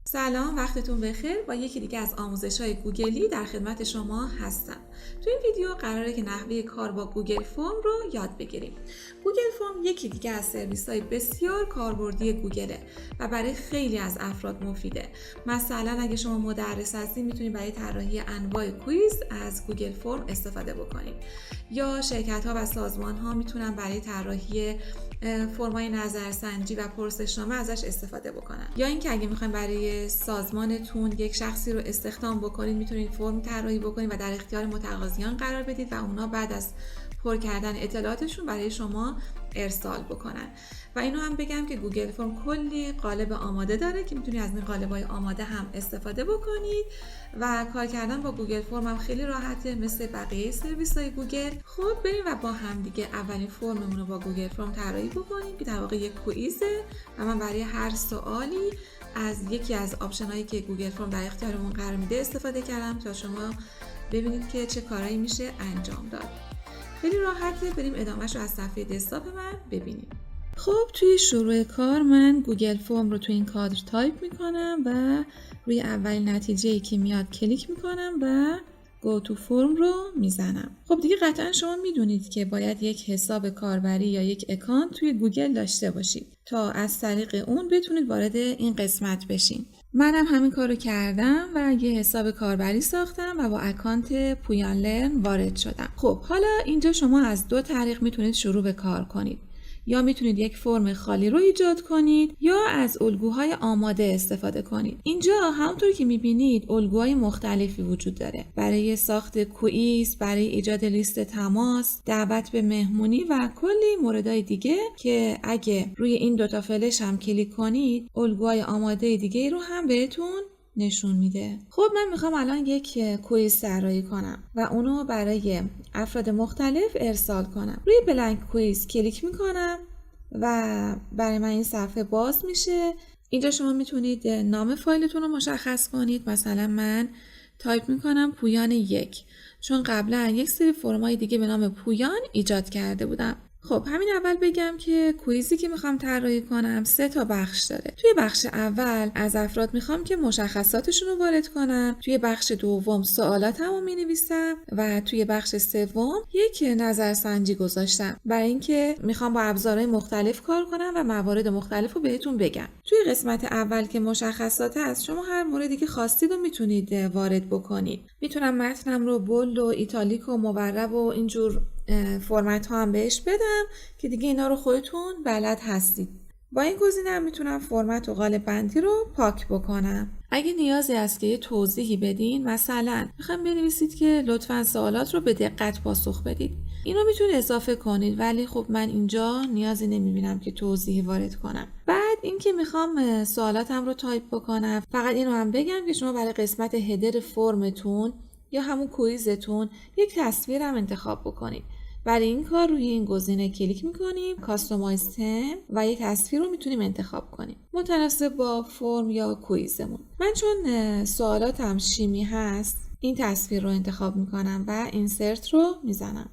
سلام، وقتتون بخیر. با یکی دیگه از آموزش‌های گوگلی در خدمت شما هستم. تو این ویدیو قراره که نحوه کار با گوگل فرم رو یاد بگیریم. گوگل فرم یکی دیگه از سرویس‌های بسیار کاربردی گوگله و برای خیلی از افراد مفیده. مثلا اگه شما مدرس هستین میتونید برای طراحی انواع کویز از گوگل فرم استفاده بکنید. یا شرکت‌ها و سازمان‌ها میتونن برای طراحی فرمای نظرسنجی و پرسشنامه ازش استفاده بکنن. یا اینکه اگه میخواین برای سازمانتون یک شخصی رو استخدام بکنید میتونید فرم طراحی بکنید و در اختیار متقاضیان قرار بدید و اونا بعد از پر کردن اطلاعاتشون برای شما ارسال بکنن. و اینو هم بگم که گوگل فرم کلی قالب آماده داره که میتونید از این قالب‌های آماده هم استفاده بکنید و کار کردن با گوگل فرم هم خیلی راحته مثل بقیه سرویس‌های گوگل. خب بریم و با هم دیگه اولین فرممون رو با گوگل فرم طراحی بکنیم که در واقع یک کوئیزه و من برای هر سوالی از یکی از آپشن‌هایی که گوگل فرم در اختیارمون قرار میده استفاده کردم تا شما ببینید که چه کارایی میشه انجام داد. خیلی راحته. بریم ادامهش رو از صفحه دسکتاپ من ببینیم. خب توی شروع کار من گوگل فرم رو توی این کادر تایپ میکنم و روی اولین نتیجه‌ای که میاد کلیک میکنم و گو تو فرم رو میزنم. خب دیگه قطعا شما میدونید که باید یک حساب کاربری یا یک اکانت توی گوگل داشته باشید تا از طریق اون بتونید وارد این قسمت بشین. منم همین کارو کردم و یه حساب کاربری ساختم و با اکانت پویان لرن وارد شدم. خب حالا اینجا شما از دو طریق میتونید شروع به کار کنید. یا میتونید یک فرم خالی رو ایجاد کنید یا از الگوهای آماده استفاده کنید. اینجا همونطور که میبینید الگوهای مختلفی وجود داره برای ساخت کوئیز، برای ایجاد لیست تماس، دعوت به مهمونی و کلی موردهای دیگه که اگه روی این دوتا فلش هم کلیک کنید الگوهای آماده دیگه رو هم بهتون نشون میده. خب من میخوام الان یک کویز طراحی کنم و اونو برای افراد مختلف ارسال کنم. روی بلنک کویز کلیک میکنم و برای من این صفحه باز میشه. اینجا شما میتونید نام فایلتون رو مشخص کنید. مثلا من تایپ میکنم پویان 1 چون قبلا یک سری فرمای دیگه به نام پویان ایجاد کرده بودم. خب همین اول بگم که کویزی که میخوام طراحی کنم 3 تا بخش داره. توی بخش اول از افراد میخوام که مشخصاتشون رو وارد کنم. توی بخش دوم سوالاتمو مینویسم و توی بخش سوم یک نظرسنجی گذاشتم برای اینکه میخوام با ابزارهای مختلف کار کنم و موارد مختلف رو بهتون بگم. توی قسمت اول که مشخصات هست شما هر موردی که خواستید رو میتونید وارد بکنید. میتونم متنم رو بولد و ایتالیک و مورب و اینجور فرمت ها هم بهش بدم که دیگه اینا رو خودتون بلد هستید. با این گزینه هم میتونم فرمت و قالب بندی رو پاک بکنم. اگه نیازی هست که یه توضیحی بدین، مثلا میخوام بنویسید که لطفاً سوالات رو به دقت پاسخ بدید، اینو میتونید اضافه کنید، ولی خب من اینجا نیازی نمیبینم که توضیحی وارد کنم. بعد اینکه میخوام سوالاتم رو تایپ بکنم، فقط اینو هم بگم که شما برای قسمت هدر فرمتون یا همون کویزتون یک تصویر هم انتخاب بکنید. برای این کار روی این گزینه کلیک میکنیم، کاستومایز تم، و یک تصویر رو میتونیم انتخاب کنیم متناسب با فرم یا کویزمون. من چون سوالاتم شیمی هست این تصویر رو انتخاب میکنم و اینسرت رو میزنم.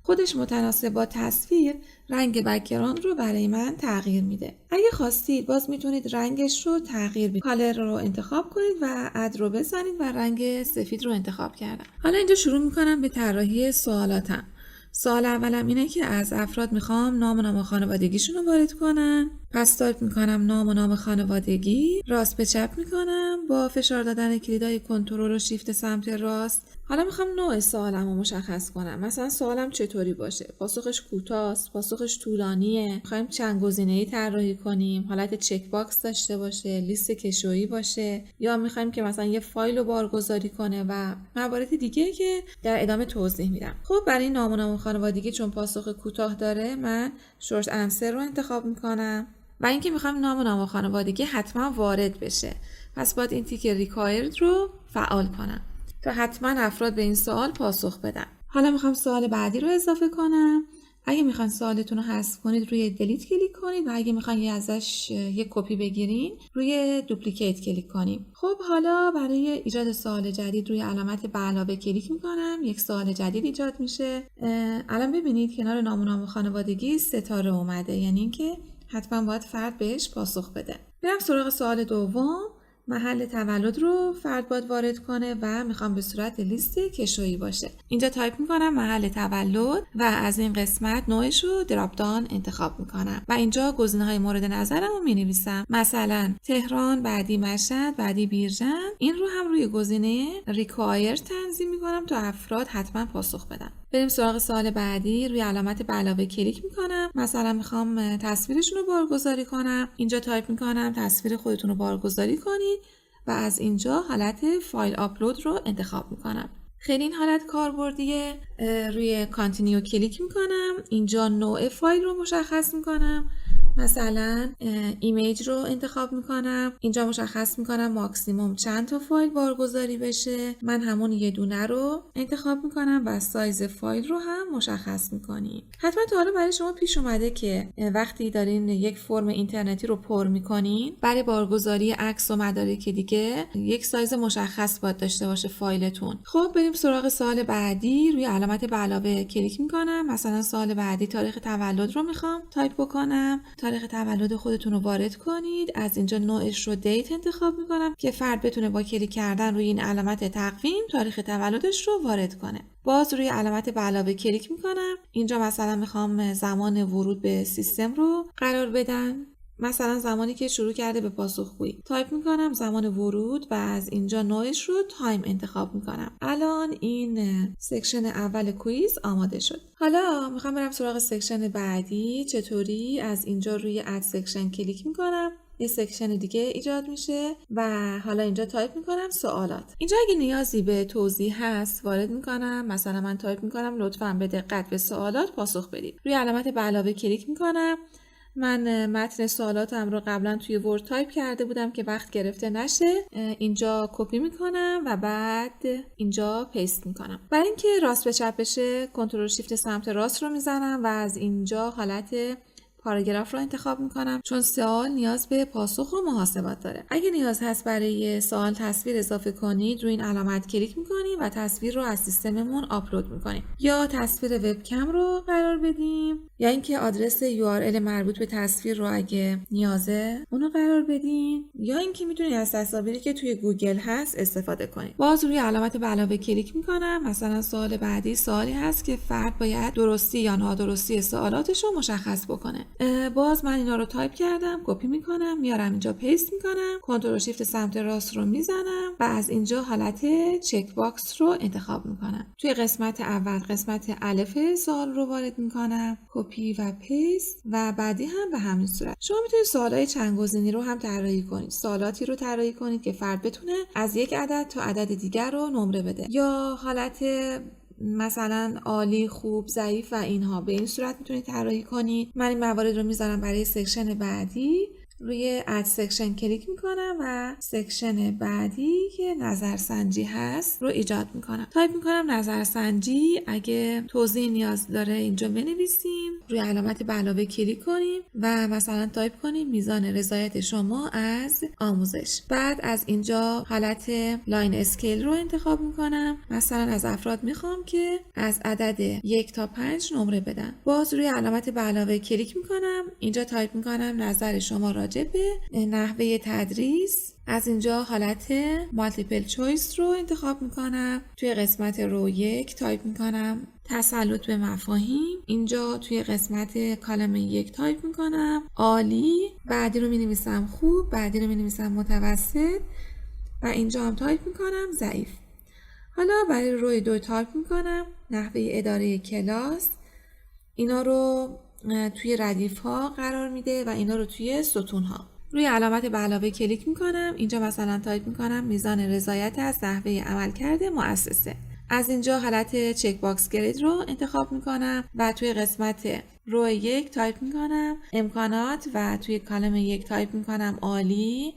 خودش متناسب با تصویر رنگ بک‌گراند رو برای من تغییر میده. اگه خواستید باز میتونید رنگش رو تغییر بدید. کالر رو انتخاب کنید و اد رو بزنید و رنگ سفید رو انتخاب کردم. حالا اینجا شروع میکنم به طراحی سوالاتم. سوال اولم اینه که از افراد میخوام نام و نام خانوادگیشون رو وارد کنن. پس تایپ میکنم نام و نام خانوادگی، راست به چپ میکنم با فشار دادن کلیدای کنترل و شیفت سمت راست. حالا میخوام نوع سوالم رو مشخص کنم. مثلا سوالم چطوری باشه؟ پاسخش کوتاست، پاسخش طولانیه، میخوایم چند گزینه‌ای طراحی کنیم، حالت چک باکس داشته باشه، لیست کشویی باشه، یا میخوایم که مثلا یه فایل رو بارگذاری کنه و موارد دیگه که در ادامه توضیح میدم. خب برای نام و نام خانوادگی چون پاسخ کوتاه داره من شورت آنسر رو انتخاب میکنم و اینکه میخوام نام و نام خانوادگی حتما وارد بشه، پس باید این تیک ریکوایرد رو فعال کنم تا حتما افراد به این سوال پاسخ بدن. حالا میخوام سوال بعدی رو اضافه کنم. اگه میخواین سوالتون رو حذف کنید روی دلیت کلیک کنید و اگه میخواین ازش یک کپی بگیرین روی دوپلیکیت کلیک کنیم. خب حالا برای ایجاد سوال جدید روی علامت به علاوه کلیک میکنم، یک سوال جدید ایجاد میشه. الان ببینید کنار نام و نام خانوادگی ستاره اومده، یعنی اینکه حتما باید فرد بهش پاسخ بده. میرم سراغ سوال دوم. محل تولد رو فرد باید وارد کنه و میخوام به صورت لیست کشویی باشه. اینجا تایپ میکنم محل تولد و از این قسمت نوعش رو دراپ داون انتخاب میکنم و اینجا گزینه‌های مورد نظرم رو مینویسم، مثلا تهران، بعدی مشهد، بعدی بیرجن. این رو هم روی گزینه ریکوایر تنظیم میکنم تا افراد حتما پاسخ بدن. بریم سراغ سوال بعدی. روی علامت به علاوه کلیک میکنم، مثلا میخوام تصویرشون رو بارگذاری کنم. اینجا تایپ میکنم تصویر خودتون رو بارگذاری کنید و از اینجا حالت فایل آپلود رو انتخاب میکنم. خیلی این حالت کاربردیه. روی کانتینیو کلیک میکنم، اینجا نوع فایل رو مشخص میکنم، مثلا ایمیج رو انتخاب میکنم. اینجا مشخص میکنم ماکسیموم چند تا فایل بارگذاری بشه. من همون یه دونه رو انتخاب میکنم و سایز فایل رو هم مشخص میکنیم. حتما تا حالا برای شما پیش اومده که وقتی دارین یک فرم اینترنتی رو پر میکنین، برای بارگذاری عکس و مدارک دیگه یک سایز مشخص باید داشته باشه فایلتون. خب بریم سراغ سوال بعدی. روی علامت به علاوه کلیک میکنم، مثلا سوال بعدی تاریخ تولد رو میخوام تایپ بکنم. تاریخ تولد خودتون رو وارد کنید. از اینجا نوعش رو دیت انتخاب میکنم که فرد بتونه با کلیک کردن روی این علامت تقویم تاریخ تولدش رو وارد کنه. باز روی علامت به علاوه کلیک میکنم. اینجا مثلا میخوام زمان ورود به سیستم رو قرار بدم، مثلا زمانی که شروع کرده به پاسخگویی. تایپ میکنم زمان ورود و از اینجا نوعش رو تایم انتخاب میکنم. الان این سکشن اول کویز آماده شد. حالا میخوام برم سراغ سکشن بعدی. چطوری؟ از اینجا روی اد سکشن کلیک میکنم، یه سکشن دیگه ایجاد میشه و حالا اینجا تایپ میکنم سوالات. اینجا اگه نیازی به توضیح هست وارد میکنم، مثلا من تایپ میکنم لطفاً به دقت به سوالات پاسخ بدید. روی علامت به علاوه کلیک میکنم. من متن سوالاتم رو قبلا توی ورد تایپ کرده بودم که وقت گرفته نشه. اینجا کپی میکنم و بعد اینجا پیست میکنم. برای اینکه راست به چپ بشه کنترل شیفت سمت راست رو میزنم و از اینجا حالت پاراگراف رو انتخاب میکنم، چون سوال نیاز به پاسخ و محاسبات داره. اگه نیاز هست برای سوال تصویر اضافه کنید، روی این علامت کلیک میکنیم و تصویر رو از سیستممون آپلود میکنیم. یا تصویر وبکم رو قرار بدیم، یا اینکه آدرس URL مربوط به تصویر رو اگه نیازه اونو قرار بدیم، یا اینکه میتونید از تصاویری که توی گوگل هست استفاده کنید. باز روی علامت به علاوه کلیک میکنم. مثلا سوال بعدی سوالی هست که فرد باید درستی یا نادرستی سوالاتش رو مشخص بکنه. باز من اینا رو تایپ کردم، کپی میکنم، میارم اینجا پیست میکنم، کنترل شیفت سمت راست رو میزنم و از اینجا حالت چک باکس رو انتخاب میکنم. توی قسمت اول قسمت الف سوال رو وارد میکنم، کپی و پیست و بعدی هم به همین صورت. شما میتونید سوالای چند گزینه‌ای رو هم طراحی کنید. سوالاتی رو طراحی کنید که فرد بتونه از یک عدد تا عدد دیگر رو نمره بده، یا حالت مثلا عالی، خوب، ضعیف و اینها. به این صورت میتونید طراحی کنید. من این موارد رو میذارم برای سکشن بعدی. روی اد سکشن کلیک میکنم و سکشن بعدی که نظرسنجی هست رو ایجاد میکنم. تایپ میکنم نظرسنجی. اگه توضیح نیاز داره اینجا بنویسیم. روی علامت به علاوه کلیک کنیم و مثلا تایپ کنیم میزان رضایت شما از آموزش. بعد از اینجا حالت لاین اسکیل رو انتخاب میکنم. مثلا از افراد میخوام که از عدد 1 تا 5 نمره بدن. باز روی علامت به علاوه کلیک میکنم. اینجا تایپ میکنم نظر شما راجع به نحوه تدریس. از اینجا حالت مالتیپل چویس رو انتخاب میکنم. توی قسمت رو 1 تایپ میکنم تسلط به مفاهیم. اینجا توی قسمت کالم 1 تایپ میکنم عالی، بعدی رو مینویسم خوب، بعدی رو مینویسم متوسط و اینجا هم تایپ میکنم ضعیف. حالا برای روی 2 تایپ میکنم نحوه اداره کلاس. اینا رو توی ردیف ها قرار میده و اینا رو توی ستون ها. روی علامت به علاوه کلیک میکنم. اینجا مثلا تایپ میکنم میزان رضایت از نحوه عملکرد مؤسسه. از اینجا حالت چک باکس گرید رو انتخاب میکنم و توی قسمت رو 1 تایپ میکنم امکانات و توی کالم 1 تایپ میکنم عالی،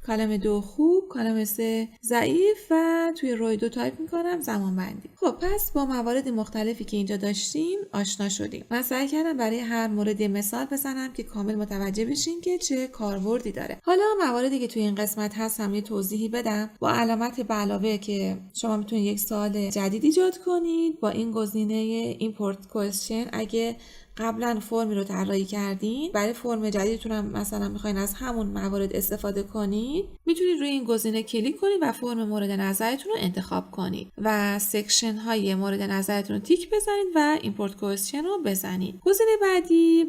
کالم 2 خوب، کالم 3 ضعیف و توی روی 2 تایپ میکنم زمان بندی. خب پس با موارد مختلفی که اینجا داشتیم آشنا شدیم. من سعی کردم برای هر مورد مثال بزنم که کامل متوجه بشین که چه کاربردی داره. حالا مواردی که توی این قسمت هست هم یه توضیحی بدم. با علامت به علاوه که شما میتونید یک سوال جدید ایجاد کنید با این گزینه import question. اگه قبلا فرمی رو طراحی کردین، برای فرم جدیدتون هم مثلا میخواین از همون موارد استفاده کنید، میتونید روی این گزینه کلیک کنید و فرم مورد نظرتون رو انتخاب کنید و سکشن های مورد نظرتون رو تیک بزنید و ایمپورت کوئسچن رو بزنید. گزینه بعدی،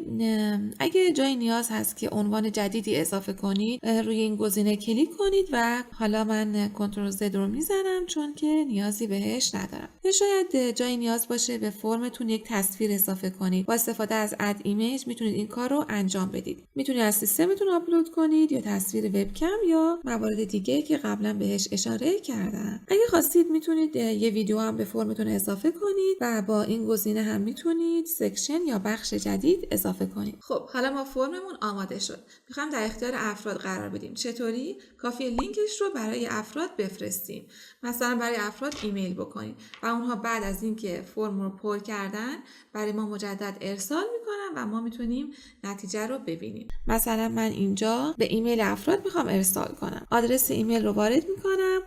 اگه جای نیاز هست که عنوان جدیدی اضافه کنید، روی این گزینه کلیک کنید و حالا من کنترل زد رو میزنم چون که نیازی بهش ندارم. یا شاید جای نیاز باشه به فرمتون یک تصویر اضافه کنید. با استفاده از اد ایمیج میتونید این کار رو انجام بدید. میتونید از سیستمتون آپلود کنید یا تصویر وبکم یا موارد دیگه که قبلا بهش اشاره کردم. اگه خواستید میتونید یه ویدیو هم به فرمتون اضافه کنید و با این گزینه هم میتونید سکشن یا بخش جدید اضافه کنید. خب حالا ما فرممون آماده شد. میخوام در اختیار افراد قرار بدیم. چطوری؟ کافیه لینکش رو برای افراد بفرستیم. مثلا برای افراد ایمیل بکنید و اونها بعد از اینکه فرم رو پر کردن برای ما مجدد ارسال میکنن و ما میتونیم نتیجه رو ببینیم. مثلا من اینجا به ایمیل افراد میخوام ارسال کنم. آدرس ایمیل رو وارد میکنم،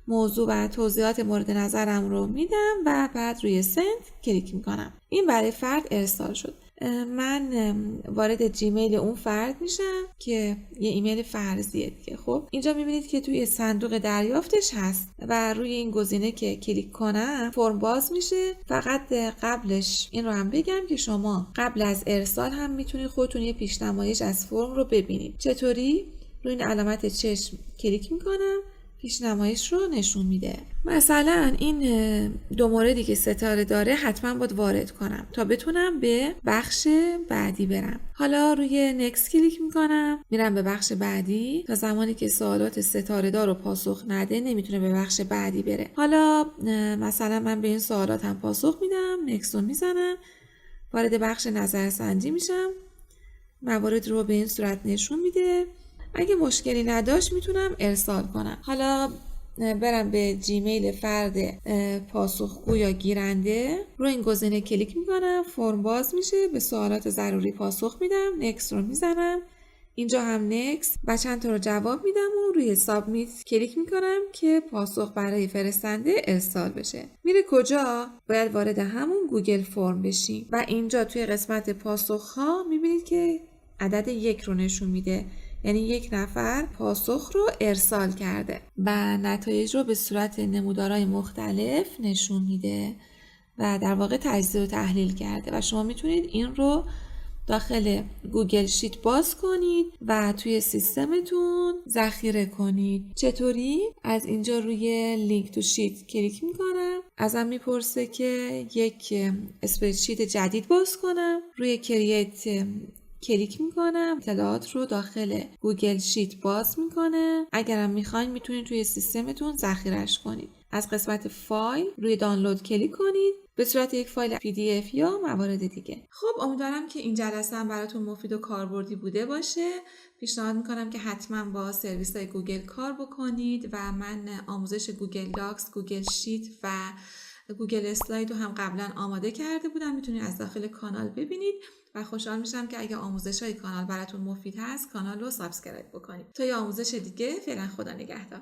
موضوع و توضیحات مورد نظرم رو میدم و بعد روی سند کلیک میکنم. این برای فرد ارسال شد. من وارد جیمیل اون فرد میشم که یه ایمیل فرضیه دیگه. خب اینجا میبینید که توی صندوق دریافتش هست و روی این گزینه که کلیک کنم فرم باز میشه. فقط قبلش این رو هم بگم که شما قبل از ارسال هم میتونید خودتون یه پیشنمایش از فرم رو ببینید. چطوری؟ روی این علامت چشم کلیک میکنم، پیشنمایش رو نشون میده. مثلا این دو موردی که ستاره داره حتما باید وارد کنم تا بتونم به بخش بعدی برم. حالا روی نکست کلیک میکنم، میرم به بخش بعدی. تا زمانی که سوالات ستاره دار رو پاسخ نده نمیتونه به بخش بعدی بره. حالا مثلا من به این سوالات هم پاسخ میدم، نکست رو میزنم، وارد بخش نظرسنجی میشم، موارد رو به این صورت نشون میده. اگه مشکلی نداشت میتونم ارسال کنم. حالا برم به جیمیل فرد پاسخگو یا گیرنده، روی این گزینه کلیک میکنم، فرم باز میشه، به سوالات ضروری پاسخ میدم، نکست رو میزنم، اینجا هم نکست و چند تا رو جواب میدم و روی سابمیت کلیک میکنم که پاسخ برای فرستنده ارسال بشه. میره کجا؟ باید وارد همون گوگل فرم بشیم و اینجا توی قسمت پاسخ ها میبینید که عدد 1 رو نشون میده، یعنی یک نفر پاسخ رو ارسال کرده و نتایج رو به صورت نمودارهای مختلف نشون میده و در واقع تجزیه و تحلیل کرده و شما میتونید این رو داخل گوگل شیت باز کنید و توی سیستمتون ذخیره کنید. چطوری؟ از اینجا روی لینک تو شیت کلیک میکنم، ازم میپرسه که یک اسپردشیت جدید باز کنم، روی کرییت کلیک میکنم، اطلاعات رو داخل گوگل شیت باز میکنه. اگرم میخواین میتونید توی سیستمتون ذخیره‌اش کنید. از قسمت فایل روی دانلود کلیک کنید به صورت یک فایل PDF یا موارد دیگه. خب امیدوارم که این جلسه هم براتون مفید و کاربردی بوده باشه. پیشنهاد میکنم که حتما با سرویس های گوگل کار بکنید و من آموزش گوگل داکس، گوگل شیت و گوگل اسلاید رو هم قبلا آماده کرده بودم، میتونید از داخل کانال ببینید و خوشحال میشم که اگه آموزش های کانال براتون مفید هست کانال رو سابسکرایب بکنید. تا یه آموزش دیگه، فعلا خدا نگهدار.